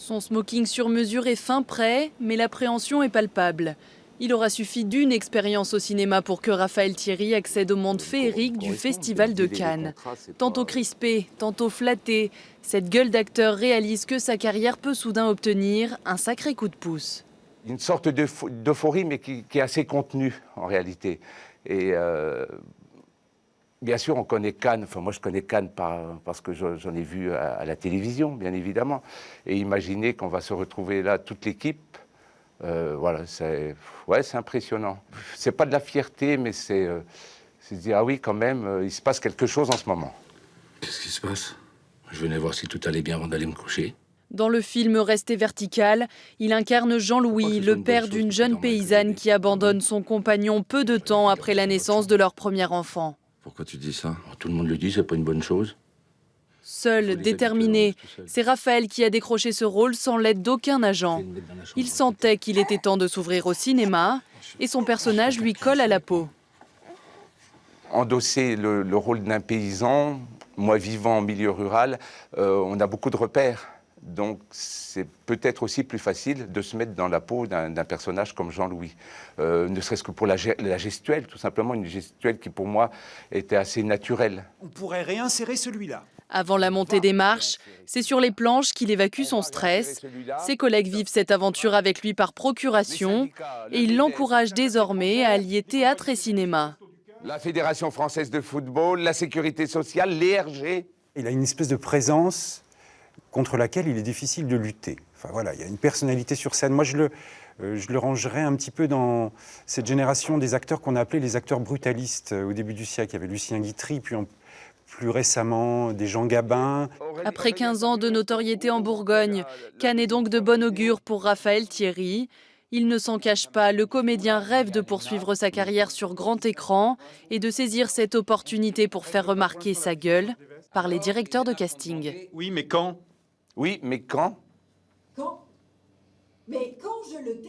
Son smoking sur mesure est fin prêt, mais l'appréhension est palpable. Il aura suffi d'une expérience au cinéma pour que Raphaël Thierry accède au monde féerique du Festival de Cannes. Tantôt crispé, tantôt flatté, cette gueule d'acteur réalise que sa carrière peut soudain obtenir un sacré coup de pouce. Une sorte d'euphorie, mais qui est assez contenue en réalité. Et bien sûr, on connaît Cannes, enfin moi je connais Cannes parce que j'en ai vu à la télévision, bien évidemment. Et imaginez qu'on va se retrouver là, toute l'équipe. Voilà, c'est impressionnant. C'est pas de la fierté, mais c'est se dire, ah oui, quand même, il se passe quelque chose en ce moment. Qu'est-ce qui se passe? Je venais voir si tout allait bien avant d'aller me coucher. Dans le film Resté vertical, il incarne Jean-Louis, le père d'une jeune paysanne qui abandonne son compagnon peu de temps après la naissance de leur premier enfant. Pourquoi tu dis ça? Tout le monde le dit, c'est pas une bonne chose. Seul, déterminé, c'est Raphaël qui a décroché ce rôle sans l'aide d'aucun agent. Il sentait qu'il était temps de s'ouvrir au cinéma et son personnage lui colle à la peau. Endosser le rôle d'un paysan, moi vivant en milieu rural, on a beaucoup de repères. Donc c'est peut-être aussi plus facile de se mettre dans la peau d'un personnage comme Jean-Louis. Ne serait-ce que pour la gestuelle, tout simplement, une gestuelle qui pour moi était assez naturelle. On pourrait réinsérer celui-là. Avant la montée des marches, c'est sur les planches qu'il évacue son stress. Ses collègues vivent cette aventure avec lui par procuration et ils l'encouragent désormais à allier théâtre et cinéma. La Fédération française de football, la sécurité sociale, l'ERG. Il a une espèce de présence contre laquelle il est difficile de lutter. Enfin voilà, il y a une personnalité sur scène. Moi, je le rangerais un petit peu dans cette génération des acteurs qu'on a appelés les acteurs brutalistes au début du siècle. Il y avait Lucien Guitry, puis plus récemment des Jean Gabin. Après 15 ans de notoriété en Bourgogne, Cannes est donc de bon augure pour Raphaël Thierry. Il ne s'en cache pas, le comédien rêve de poursuivre sa carrière sur grand écran et de saisir cette opportunité pour faire remarquer sa gueule par les directeurs de casting. Oui, mais quand? Oui, mais quand? Quand? Mais quand je le